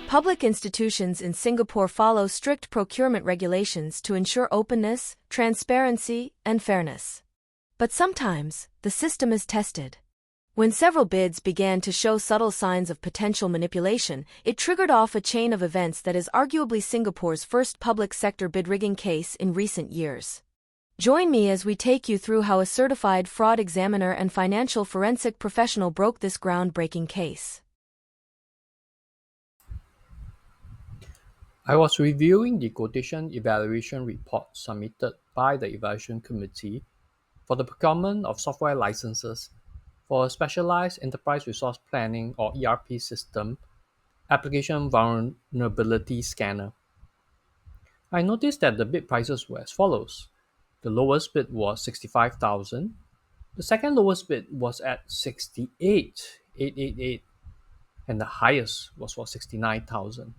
Public institutions in Singapore follow strict procurement regulations to ensure openness, transparency, and fairness. But sometimes, the system is tested. When several bids began to show subtle signs of potential manipulation, it triggered off a chain of events that is arguably Singapore's first public sector bid rigging case in recent years. Join me as we take you through how a certified fraud examiner and financial forensic professional broke this groundbreaking case. I was reviewing the quotation evaluation report submitted by the Evaluation Committee for the procurement of software licenses for a specialized enterprise resource planning or ERP system application vulnerability scanner. I noticed that the bid prices were as follows. The lowest bid was 65,000. The second lowest bid was at 68,888 and the highest was for 69,000.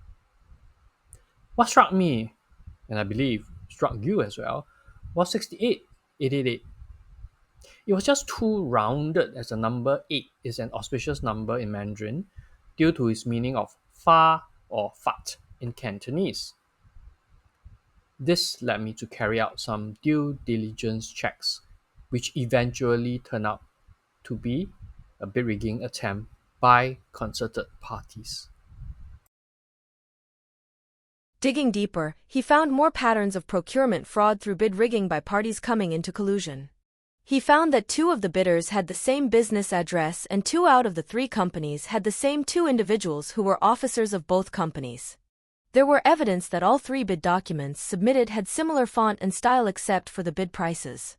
What struck me, and I believe struck you as well, was 68,888. It was just too rounded, as the number 8 is an auspicious number in Mandarin due to its meaning of far or fat in Cantonese. This led me to carry out some due diligence checks, which eventually turned out to be a bid rigging attempt by concerted parties. Digging deeper, he found more patterns of procurement fraud through bid rigging by parties coming into collusion. He found that 2 of the bidders had the same business address and 2 out of the 3 companies had the same 2 individuals who were officers of both companies. There were evidence that all 3 bid documents submitted had similar font and style except for the bid prices.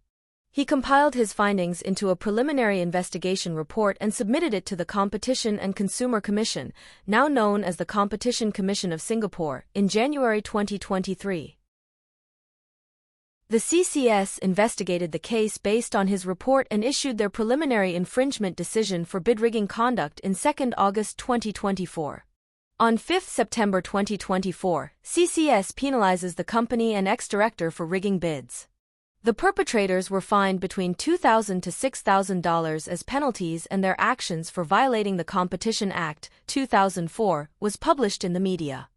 He compiled his findings into a preliminary investigation report and submitted it to the Competition and Consumer Commission, now known as the Competition Commission of Singapore, in January 2023. The CCS investigated the case based on his report and issued their preliminary infringement decision for bid rigging conduct in 2 August 2024. On 5 September 2024, CCS penalizes the company and ex-director for rigging bids. The perpetrators were fined between $2,000 to $6,000 as penalties, and their actions for violating the Competition Act, 2004, was published in the media.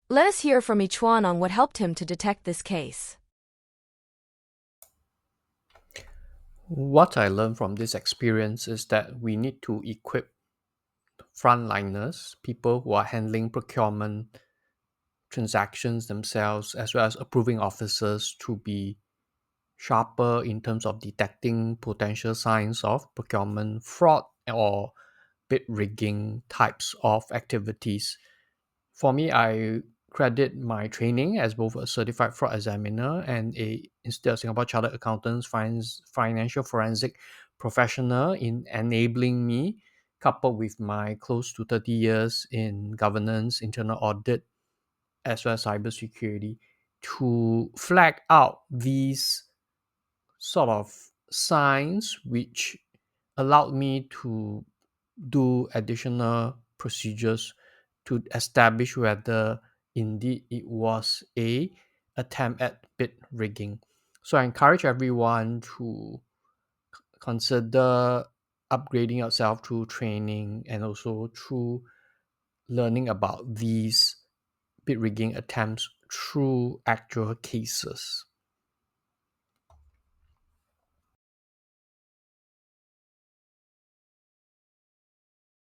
Let us hear from Ichuan on what helped him to detect this case. What I learned from this experience is that we need to equip frontliners, people who are handling procurement transactions themselves, as well as approving officers, to be sharper in terms of detecting potential signs of procurement fraud or bid rigging types of activities. For me, I credit my training as both a certified fraud examiner and a Institute of Singapore Chartered Accountants financial forensic professional in enabling me, coupled with my close to 30 years in governance, internal audit, as well as cybersecurity, to flag out these sort of signs which allowed me to do additional procedures to establish whether indeed it was a attempt at bid rigging. So I encourage everyone to consider upgrading yourself through training and also through learning about these bid rigging attempts through actual cases.